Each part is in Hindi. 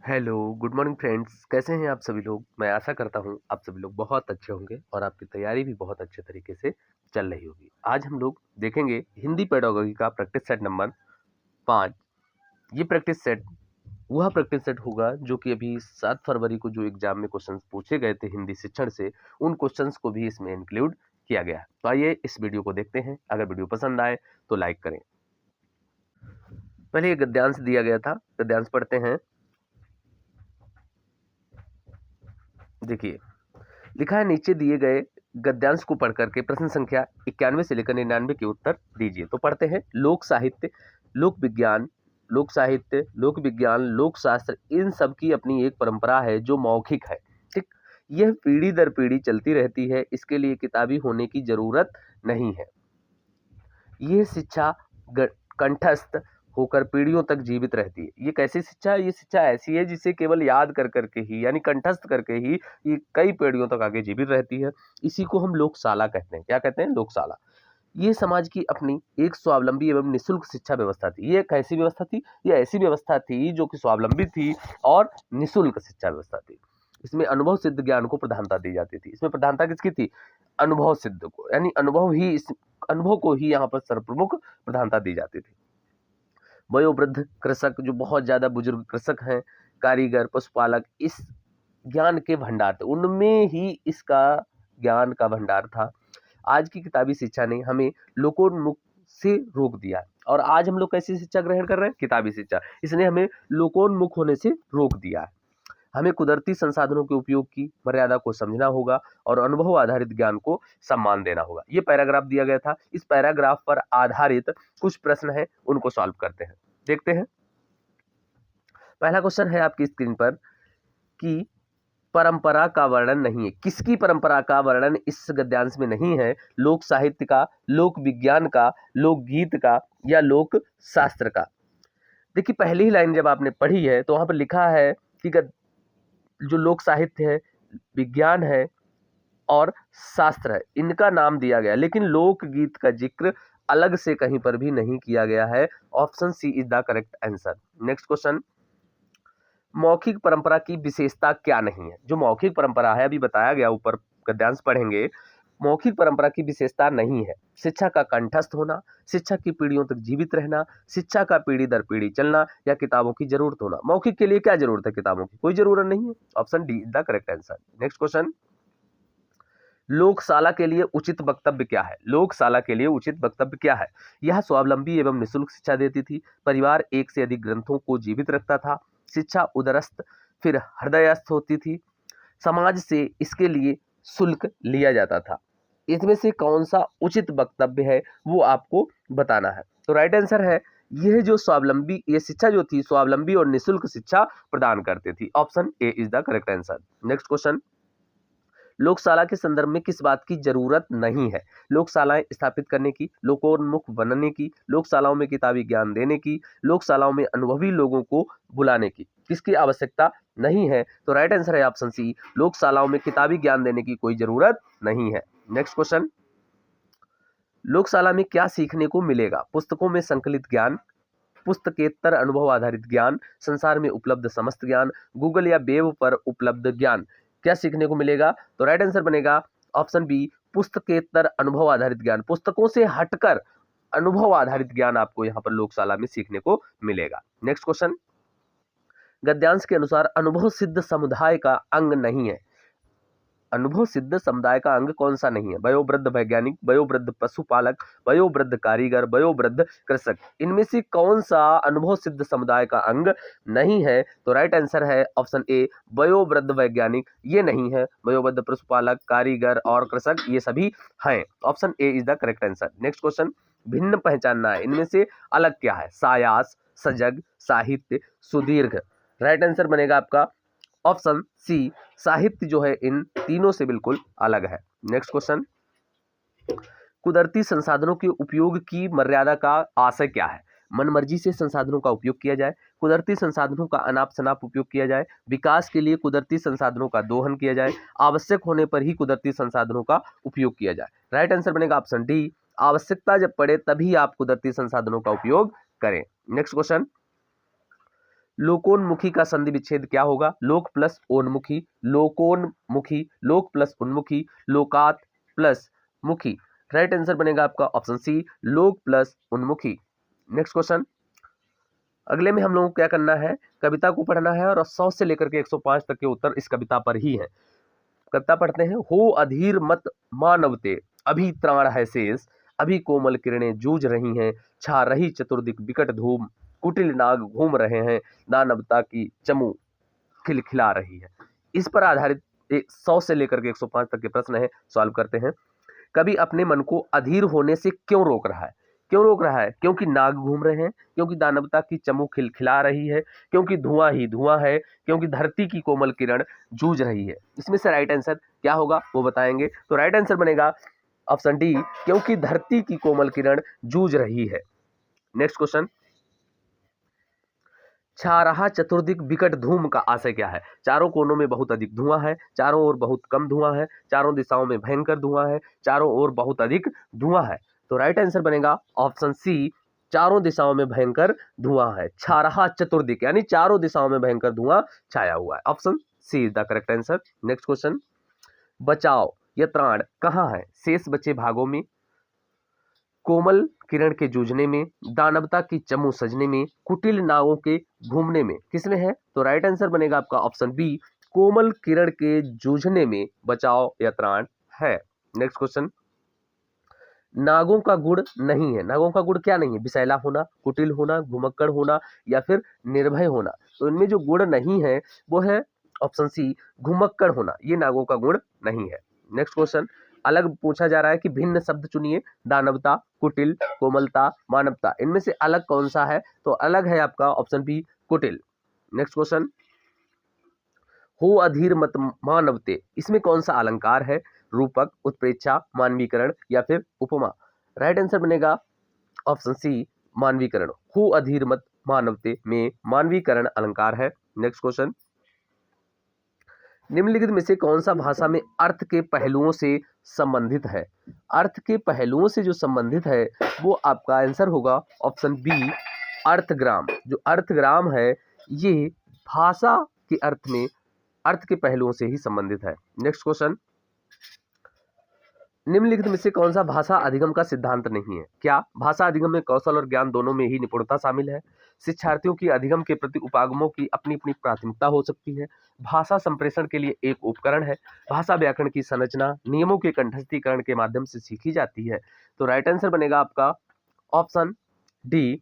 हेलो, गुड मॉर्निंग फ्रेंड्स, कैसे हैं आप सभी लोग? मैं आशा करता हूँ आप सभी लोग बहुत अच्छे होंगे और आपकी तैयारी भी बहुत अच्छे तरीके से चल रही होगी। आज हम लोग देखेंगे हिंदी पेडागोगी का प्रैक्टिस सेट नंबर 5। ये प्रैक्टिस सेट वह प्रैक्टिस सेट होगा जो कि अभी 7 फरवरी को जो एग्जाम में क्वेश्चंस पूछे गए थे हिंदी शिक्षण से, उन क्वेश्चंस को भी इसमें इंक्लूड किया गया है। तो आइए इस वीडियो को देखते हैं। अगर वीडियो पसंद आए तो लाइक करें। पहले ये गद्यांश दिया गया था, गद्यांश पढ़ते हैं। देखिए, लिखा है नीचे दिए गए गद्यांश को पढ़ करके प्रश्न संख्या 91 से लेकर 99 के उत्तर दीजिए। तो पढ़ते हैं। लोक साहित्य, लोक विज्ञान, लोक साहित्य, लोक विज्ञान, लोक शास्त्र, इन सब की अपनी एक परंपरा है जो मौखिक है। ठीक, यह पीढ़ी दर पीढ़ी चलती रहती है, इसके लिए किताबी होने की जरूरत नहीं है। ये शिक्षा कंठस्थ होकर पीढ़ियों तक जीवित रहती है। ये कैसी शिक्षा है? ये शिक्षा ऐसी है जिसे केवल याद कर करके ही, यानी कंठस्थ करके ही, ये कई पीढ़ियों तक आगे जीवित रहती है। इसी को हम लोकशाला कहते हैं। क्या कहते हैं? लोकशाला। ये समाज की अपनी एक स्वावलंबी एवं निःशुल्क शिक्षा व्यवस्था थी। ये कैसी व्यवस्था थी? ये ऐसी व्यवस्था थी जो कि स्वावलंबी थी और निःशुल्क शिक्षा व्यवस्था थी। इसमें अनुभव सिद्ध ज्ञान को प्रधानता दी जाती थी। इसमें प्रधानता किसकी थी? अनुभव सिद्ध को, यानी अनुभव को ही यहाँ पर सर्वप्रमुख प्रधानता दी जाती थी। वयोवृद्ध कृषक, जो बहुत ज्यादा बुजुर्ग कृषक हैं, कारीगर, पशुपालक, इस ज्ञान के भंडार थे, उनमें ही इसका ज्ञान का भंडार था। आज की किताबी शिक्षा ने हमें लोकोन्मुख से रोक दिया है और आज हम लोग कैसी शिक्षा ग्रहण कर रहे हैं? किताबी शिक्षा। इसने हमें लोकोन्मुख होने से रोक दिया है। हमें कुदरती संसाधनों के उपयोग की मर्यादा को समझना होगा और अनुभव आधारित ज्ञान को सम्मान देना होगा। ये पैराग्राफ दिया गया था। इस पैराग्राफ पर आधारित कुछ प्रश्न हैं, उनको सॉल्व करते हैं। देखते हैं। पहला क्वेश्चन है आपकी स्क्रीन पर कि परंपरा का वर्णन नहीं है। किसकी परंपरा का वर्णन इस गद्यांश में नहीं है? लोक साहित्य का, लोक विज्ञान का, लोक गीत का या लोक शास्त्र का? देखिए, पहली ही लाइन जब आपने पढ़ी है तो वहां पर लिखा है कि जो लोक साहित्य है, विज्ञान है और शास्त्र है, इनका नाम दिया गया, लेकिन लोकगीत का जिक्र अलग से कहीं पर भी नहीं किया गया है। Option C is the correct answer. Next question. मौखिक परंपरा की विशेषता क्या नहीं है? जो मौखिक परंपरा है, अभी बताया गया, ऊपर गद्यांश पढ़ेंगे। मौखिक परंपरा की विशेषता नहीं है शिक्षा का कंठस्थ होना, शिक्षा की पीढ़ियों तक जीवित रहना, शिक्षा का पीढ़ी दर पीढ़ी चलना या किताबों की जरूरत होना। मौखिक के लिए क्या जरूरत है? किताबों की कोई जरूरत नहीं है। Option D is the correct answer. Next question. लोकशाला के लिए उचित वक्तव्य क्या है? लोकशाला के लिए उचित वक्तव्य क्या है? यह स्वावलंबी एवं निःशुल्क शिक्षा देती थी। परिवार एक से अधिक ग्रंथों को जीवित रखता था। शिक्षा उदरस्थ फिर हृदयस्थ होती थी। समाज से इसके लिए शुल्क लिया जाता था। इसमें से कौन सा उचित वक्तव्य है वो आपको बताना है। तो राइट आंसर है, यह जो स्वावलंबी, ये शिक्षा जो थी स्वावलंबी और निःशुल्क शिक्षा प्रदान करती थी। Option A is the correct answer. Next question. लोकशाला के संदर्भ में किस बात की जरूरत नहीं है? लोकशालाएं स्थापित करने की, लोकोन्मुख बनने की, लोकशालाओं में किताबी ज्ञान देने की, लोकशालाओं में अनुभवी लोगों को बुलाने की, किसकी आवश्यकता नहीं है? तो राइट आंसर है ऑप्शन सी, लोकशालाओं में किताबी ज्ञान देने की कोई जरूरत नहीं है। Next question. लोकशाला में क्या सीखने को मिलेगा? पुस्तकों में संकलित ज्ञान, पुस्तकेतर अनुभव आधारित ज्ञान, संसार में उपलब्ध समस्त ज्ञान, गूगल या वेब पर उपलब्ध ज्ञान। क्या सीखने को मिलेगा? तो राइट आंसर बनेगा ऑप्शन बी, पुस्तकेतर अनुभव आधारित ज्ञान। पुस्तकों से हटकर अनुभव आधारित ज्ञान आपको यहाँ पर लोकशाला में सीखने को मिलेगा। Next question. गद्यांश के अनुसार अनुभव सिद्ध समुदाय का अंग नहीं है। अनुभव सिद्ध समुदाय का अंग कौन सा नहीं है? वयोवृद्ध वैज्ञानिक, वयोवृद्ध पशुपालक, वयोवृद्ध कारीगर, वयोवृद्ध कृषक, इनमें से कौन सा अनुभव सिद्ध समुदाय का अंग नहीं है? तो राइट आंसर है ऑप्शन ए, वयोवृद्ध वैज्ञानिक ये नहीं है। वयोवृद्ध पशुपालक, कारीगर और कृषक ये सभी हैं। Option A is the correct answer. Next question. भिन्न पहचानना है, इनमें से अलग क्या है? सायास, सजग, साहित्य, सुदीर्घ। राइट आंसर बनेगा आपका ऑप्शन सी, साहित्य जो है इन तीनों से बिल्कुल अलग है। Next question. कुदरती संसाधनों के उपयोग की मर्यादा का आशय क्या है? मनमर्जी से संसाधनों का उपयोग किया जाए, कुदरती संसाधनों का अनाप शनाप उपयोग किया जाए, विकास के लिए कुदरती संसाधनों का दोहन किया जाए, आवश्यक होने पर ही कुदरती संसाधनों का उपयोग किया जाए। राइट आंसर बनेगा ऑप्शन डी, आवश्यकता जब पड़े तभी आप कुदरती संसाधनों का उपयोग करें। Next question. लोकोन्मुखी का संधि विच्छेद क्या होगा? लोक प्लस ओन्मुखी, लोकोन्मुखी, लोक प्लस उन्मुखी, लोकात प्लस मुखी। राइट आंसर बनेगा आपका ऑप्शन सी, लोक प्लस उन्मुखी। नेक्स्ट क्वेश्चन, अगले में हम लोगों को क्या करना है, कविता को पढ़ना है और 100 से लेकर के 105 तक के उत्तर इस कविता पर ही है। कविता पढ़ते हैं। हो अधीर मत मानवते, अभी त्राण है शेष, अभी कोमल किरणें जूझ रही हैं, छा रही चतुर्दिक विकट धूम, कुटिल नाग घूम रहे हैं, दानवता की चमू खिलखिला रही है। इस पर आधारित 100 से लेकर के 105 तक के प्रश्न है, सॉल्व करते हैं। कवि अपने मन को अधीर होने से क्यों रोक रहा है? क्यों रोक रहा है? क्योंकि नाग घूम रहे हैं, क्योंकि दानवता की चमू खिलखिला रही है, क्योंकि धुआं ही धुआं है, क्योंकि धरती की कोमल किरण जूझ रही है। इसमें से राइट आंसर क्या होगा वो बताएंगे। तो राइट आंसर बनेगा ऑप्शन डी, क्योंकि धरती की कोमल किरण जूझ रही है। नेक्स्ट क्वेश्चन, छा रहा चतुर्दिक विकट धूम का आशय क्या है? चारों कोनों में बहुत अधिक धुआं है, चारों ओर बहुत कम धुआं है, चारों दिशाओं में भयंकर धुआं है, चारों ओर बहुत अधिक धुआं है। तो राइट आंसर बनेगा ऑप्शन सी, चारों दिशाओं में भयंकर धुआं है। छा रहा चतुर्दिक यानी चारों दिशाओं में भयंकर धुआं छाया हुआ है। Option C is the correct answer. Next question, बचाओ या त्राण कहाँ है? शेष बचे भागों में, कोमल किरण के जूझने में, दानवता की चमू सजने में, कुटिल नावों के घूमने में। किसमें है? तो राइट आंसर बनेगा आपका ऑप्शन बी, कोमल किरण के जूझने में बचाव या त्राण है। नेक्स्ट क्वेश्चन, नागों का गुण नहीं है। नागों का गुण क्या नहीं है? विषैला होना, कुटिल होना, घुमक्कड़ होना या फिर निर्भय होना। तो इनमें जो गुण नहीं है वो है ऑप्शन सी, घुमक्कड़ होना। ये नागों का गुण नहीं है। नेक्स्ट क्वेश्चन, अलग पूछा जा रहा है कि भिन्न शब्द चुनिए, दानवता, कुटिल, कोमलता, मानवता। इनमें से अलग कौन सा है? तो अलग है आपका ऑप्शन बी, कुटिल। नेक्स्ट क्वेश्चन, हो अधीर मत मानवते, इसमें कौन सा अलंकार है? रूपक, उत्प्रेक्षा, मानवीकरण या फिर उपमा। राइट आंसर बनेगा ऑप्शन सी, मानवीकरण। हो अधीर मत मानवते में मानवीकरण अलंकार है। नेक्स्ट क्वेश्चन, निम्नलिखित में से कौन सा भाषा में अर्थ के पहलुओं से संबंधित है? अर्थ के पहलुओं से जो संबंधित है वो आपका आंसर होगा ऑप्शन बी, अर्थग्राम। जो अर्थग्राम है ये भाषा के अर्थ में, अर्थ के पहलुओं से ही संबंधित है। नेक्स्ट क्वेश्चन, निम्नलिखित में से कौन सा भाषा अधिगम का सिद्धांत नहीं है? क्या भाषा अधिगम में कौशल और ज्ञान दोनों में ही निपुणता शामिल है? शिक्षार्थियों की अधिगम के प्रति उपागमों की अपनी अपनी प्राथमिकता हो सकती है? भाषा संप्रेषण के लिए एक उपकरण है? भाषा व्याकरण की संरचना नियमों के कंठस्थीकरण के माध्यम से सीखी जाती है? तो राइट आंसर बनेगा आपका ऑप्शन डी,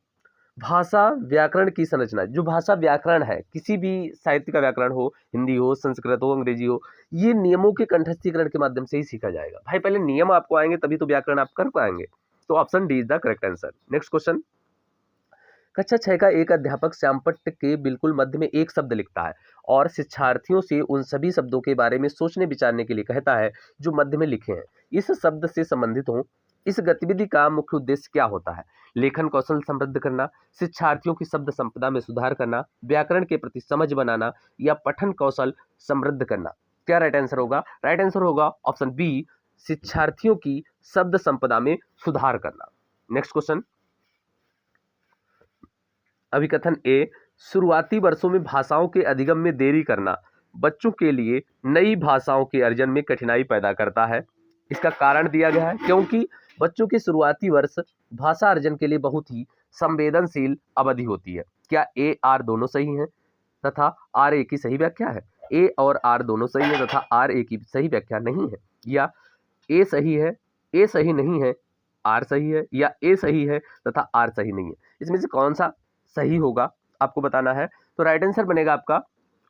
भाषा व्याकरण की संरचना। जो भाषा व्याकरण है, किसी भी साहित्य का व्याकरण हो, हिंदी हो, संस्कृत हो, अंग्रेजी हो, ये नियमों के कंठस्थीकरण के माध्यम से ही सीखा जाएगा। भाई पहले नियम आपको आएंगे तभी तो व्याकरण आप कर पाएंगे। तो option D is the correct answer. Next question, कक्षा 6 का एक अध्यापक श्यामपट्ट के बिल्कुल मध्य में एक शब्द लिखता है और शिक्षार्थियों से उन सभी शब्दों के बारे में सोचने विचारने के लिए कहता है जो मध्य में लिखे हैं। इस शब्द से संबंधित हो, इस गतिविधि का मुख्य उद्देश्य क्या होता है? लेखन कौशल समृद्ध करना, शिक्षार्थियों की शब्द संपदा में सुधार करना, व्याकरण के प्रति समझ बनाना या पठन कौशल समृद्ध करना। क्या राइट आंसर होगा? राइट आंसर होगा ऑप्शन बी, शिक्षार्थियों की शब्द संपदा में सुधार करना। नेक्स्ट क्वेश्चन, अभिकथन ए, शुरुआती वर्षों में भाषाओं के अधिगम में देरी करना बच्चों के लिए नई भाषाओं के अर्जन में कठिनाई पैदा करता है। इसका कारण दिया गया है क्योंकि बच्चों के शुरुआती वर्ष भाषा अर्जन के लिए बहुत ही संवेदनशील अवधि होती है। क्या ए आर दोनों सही हैं तथा आर ए की सही व्याख्या है? ए और आर दोनों सही है तथा आर ए की सही व्याख्या नहीं है? या ए सही है, ए सही नहीं है, आर सही है, या ए सही है तथा आर सही नहीं है? इसमें से कौन सा सही होगा आपको बताना है। तो राइट आंसर बनेगा आपका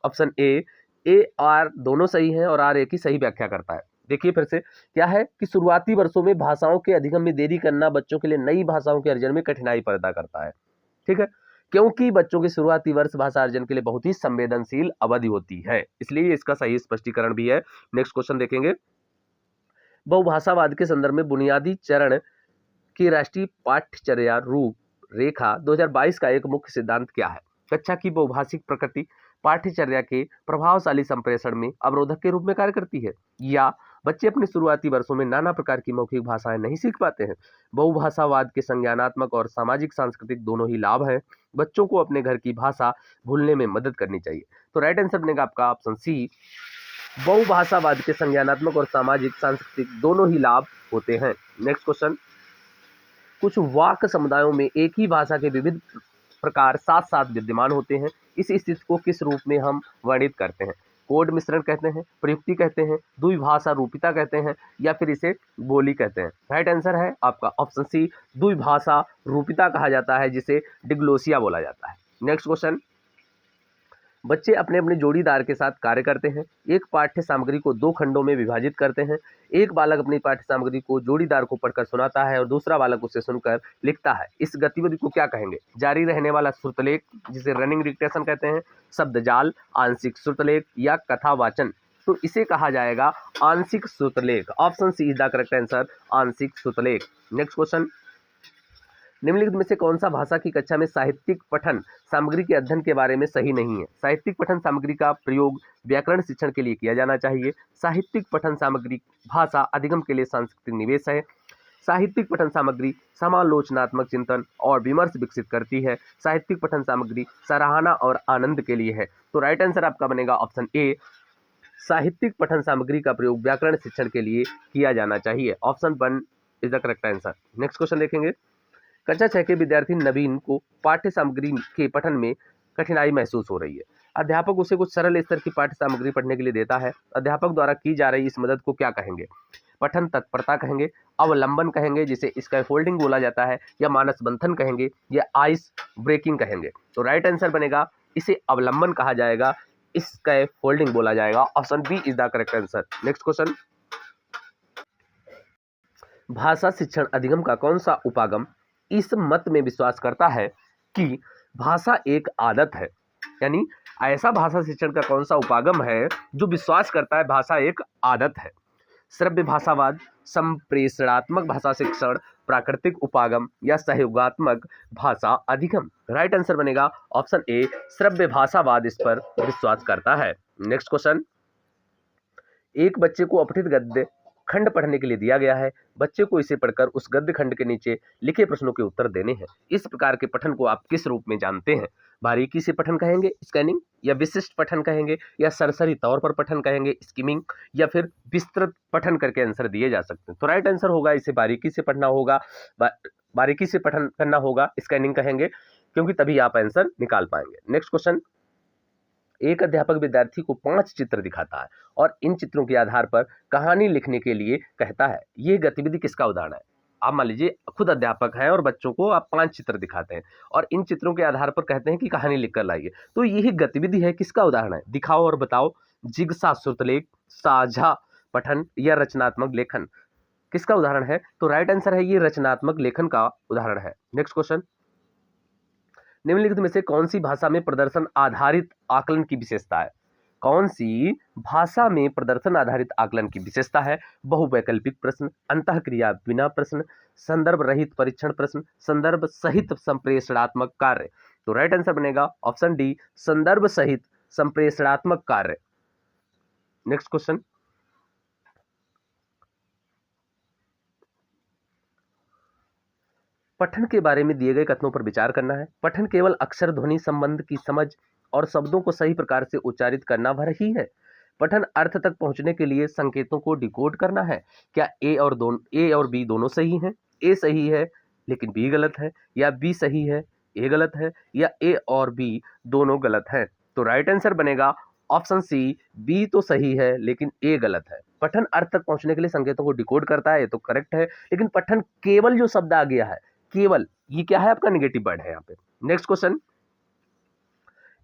ऑप्शन ए आर दोनों सही हैं और आर ए की सही व्याख्या करता है। देखिए फिर से, क्या है कि शुरुआती वर्षों में भाषाओं के अधिगम में देरी करना बच्चों के लिए नई भाषाओं के अर्जन में कठिनाई पैदा करता है। ठीक है, क्योंकि बच्चों के शुरुआती वर्ष भाषा अर्जन के लिए बहुत ही संवेदनशील अवधि होती है, इसलिए इसका सही स्पष्टीकरण भी है। नेक्स्ट क्वेश्चन देखेंगे, बहुभाषावाद के संदर्भ में बुनियादी चरण की राष्ट्रीय पाठ्यचर्या रूप रेखा 2022 का एक मुख्य सिद्धांत क्या है? कक्षा की बहुभाषिक प्रकृति, पाठ्यचर्या के प्रभावशाली संप्रेषण में अवरोधक के रूप में कार्य करती है। या बच्चे अपने शुरुआती वर्षों में नाना प्रकार की मौखिक भाषाएं नहीं सीख पाते हैं। बहुभाषावाद के संज्ञानात्मक और सामाजिक सांस्कृतिक दोनों ही लाभ हैं। बच्चों को अपने घर की भाषा भूलने में मदद करनी चाहिए। तो राइट आंसर बनेगा आपका ऑप्शन सी। बहुभाषावाद के संज्ञानात्मक और सामाजिक सांस्कृतिक दोनों ही लाभ होते हैं। नेक्स्ट क्वेश्चन, कुछ वाक्य समुदायों में एक ही भाषा के विविध प्रकार साथ साथ विद्यमान होते हैं। इस स्थिति को किस रूप में हम वर्णित करते हैं? कोड मिश्रण कहते हैं, प्रयुक्ति कहते हैं, द्विभाषा रूपिता कहते हैं, या फिर इसे बोली कहते हैं। राइट आंसर है आपका ऑप्शन सी, द्विभाषा रूपिता कहा जाता है, जिसे डिग्लोसिया बोला जाता है। नेक्स्ट क्वेश्चन, बच्चे अपने अपने जोड़ीदार के साथ कार्य करते हैं। एक पाठ्य सामग्री को दो खंडों में विभाजित करते हैं। एक बालक अपनी पाठ्य सामग्री को जोड़ीदार को पढ़कर सुनाता है और दूसरा बालक उसे सुनकर लिखता है। इस गतिविधि को क्या कहेंगे? जारी रहने वाला श्रुतलेख, जिसे रनिंग डिक्टेशन कहते हैं, शब्दजाल, आंशिक श्रुतलेख, या कथावाचन। तो इसे कहा जाएगा आंशिक श्रुतलेख। Option C is the correct answer, आंशिक श्रुतलेख। नेक्स्ट क्वेश्चन, निम्नलिखित में से कौन सा भाषा की कक्षा में साहित्यिक पठन सामग्री के अध्ययन के बारे में सही नहीं है? साहित्यिक पठन सामग्री का प्रयोग व्याकरण शिक्षण के लिए किया जाना चाहिए। साहित्यिक पठन सामग्री भाषा अधिगम के लिए सांस्कृतिक निवेश है। साहित्यिक पठन सामग्री समालोचनात्मक चिंतन और विमर्श विकसित करती है। साहित्यिक पठन सामग्री सराहना और आनंद के लिए है। तो राइट आंसर आपका बनेगा ऑप्शन ए, साहित्यिक पठन सामग्री का प्रयोग व्याकरण शिक्षण के लिए किया जाना चाहिए। Option 1 is the correct answer. Next question देखेंगे, कक्षा 6 के विद्यार्थी नवीन को पाठ्य सामग्री के पठन में कठिनाई महसूस हो रही है। अध्यापक उसे कुछ सरल स्तर की पाठ्य सामग्री पढ़ने के लिए देता है। अध्यापक द्वारा की जा रही इस मदद को क्या कहेंगे? पठन तत्परता कहेंगे, अवलंबन कहेंगे, जिसे स्कैफोल्डिंग बोला जाता है, या मानस बंधन कहेंगे, या आइस ब्रेकिंग कहेंगे। तो राइट आंसर बनेगा इसे अवलंबन कहा जाएगा, स्कैफोल्डिंग बोला जाएगा। Option B is the correct answer. Next question, भाषा शिक्षण अधिगम का कौन सा उपागम इस मत में विश्वास करता है कि भाषा एक आदत है? यानी ऐसा भाषा शिक्षण का कौन सा उपागम है जो विश्वास करता है भाषा एक आदत है? श्रव्य भाषावाद, संप्रेषणात्मक भाषा शिक्षण, प्राकृतिक उपागम, या सहयोगात्मक भाषा अधिगम। राइट आंसर बनेगा ऑप्शन ए, श्रव्य भाषावाद इस पर विश्वास करता है। नेक्स्ट क्वेश्चन, एक बच्चे को अपठित गद्य खंड पढ़ने के लिए दिया गया है। बच्चे को इसे पढ़कर उस गद्य खंड के नीचे लिखे प्रश्नों के उत्तर देने हैं। इस प्रकार के पठन को आप किस रूप में जानते हैं? बारीकी से पठन कहेंगे, स्कैनिंग, या विशिष्ट पठन कहेंगे, या सरसरी तौर पर पठन कहेंगे, स्किमिंग, या फिर विस्तृत पठन करके आंसर दिए जा सकते हैं। तो राइट आंसर होगा इसे बारीकी से पढ़ना होगा, बारीकी से पठन करना होगा, स्कैनिंग कहेंगे, क्योंकि तभी आप आंसर निकाल पाएंगे। नेक्स्ट क्वेश्चन, एक अध्यापक विद्यार्थी को 5 चित्र दिखाता है और इन चित्रों के आधार पर कहानी लिखने के लिए कहता है। ये गतिविधि किसका उदाहरण है? आप मान लीजिए खुद अध्यापक हैं और बच्चों को आप 5 चित्र दिखाते हैं और इन चित्रों के आधार पर कहते हैं कि कहानी लिखकर लाइए। तो यही गतिविधि है, किसका उदाहरण है? दिखाओ और बताओ, जिज्ञासा श्रुतलेख, साझा पठन, या रचनात्मक लेखन। किसका उदाहरण है? तो राइट आंसर है ये रचनात्मक लेखन का उदाहरण है। नेक्स्ट क्वेश्चन, निम्नलिखित में से कौन सी भाषा में प्रदर्शन आधारित आकलन की विशेषता है? कौन सी भाषा में प्रदर्शन आधारित आकलन की विशेषता है? बहुवैकल्पिक प्रश्न, अंतःक्रिया बिना प्रश्न, संदर्भ रहित परीक्षण प्रश्न, संदर्भ सहित संप्रेषणात्मक कार्य। तो राइट आंसर बनेगा ऑप्शन डी, संदर्भ सहित संप्रेषणात्मक कार्य। नेक्स्ट क्वेश्चन, पठन के बारे में दिए गए कथनों पर विचार करना है। पठन केवल अक्षर ध्वनि संबंध की समझ और शब्दों को सही प्रकार से उच्चारित करना भर ही है। पठन अर्थ तक पहुंचने के लिए संकेतों को डिकोड करना है। क्या ए और बी दोनों सही हैं? ए सही है लेकिन बी गलत है, या बी सही है ए गलत है, या ए और बी दोनों गलत हैं? तो राइट आंसर बनेगा ऑप्शन सी, बी तो सही है लेकिन ए गलत है। पठन अर्थ तक पहुंचने के लिए संकेतों को डिकोड करता है, ये तो करेक्ट है, लेकिन पठन केवल जो शब्द आ गया है, केवल, ये क्या है? आपका नेगेटिव वर्ड है यहाँ पे। नेक्स्ट क्वेश्चन,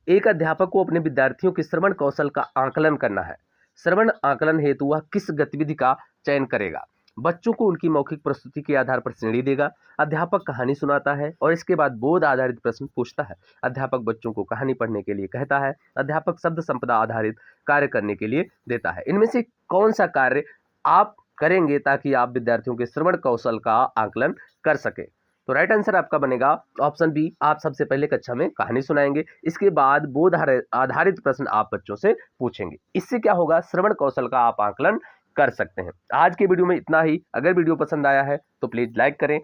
एक अध्यापक को अपने विद्यार्थियों के श्रवण कौशल का आकलन करना है। श्रवण आकलन हेतु वह किस गतिविधि का चयन करेगा? बच्चों को उनकी मौखिक प्रस्तुति के आधार पर श्रेणी देगा। अध्यापक कहानी सुनाता है और इसके बाद बोध आधारित प्रश्न पूछता है। अध्यापक बच्चों को कहानी पढ़ने के लिए कहता है। अध्यापक शब्द संपदा आधारित कार्य करने के लिए देता है। इनमें से कौन सा कार्य आप करेंगे ताकि आप विद्यार्थियों के श्रवण कौशल का आकलन कर सके? तो राइट आंसर आपका बनेगा ऑप्शन बी, आप सबसे पहले कक्षा में कहानी सुनाएंगे, इसके बाद बोध आधारित प्रश्न आप बच्चों से पूछेंगे। इससे क्या होगा, श्रवण कौशल का आप आकलन कर सकते हैं। आज के वीडियो में इतना ही। अगर वीडियो पसंद आया है तो प्लीज लाइक करें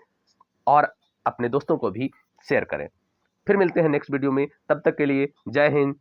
और अपने दोस्तों को भी शेयर करें। फिर मिलते हैं नेक्स्ट वीडियो में, तब तक के लिए जय हिंद।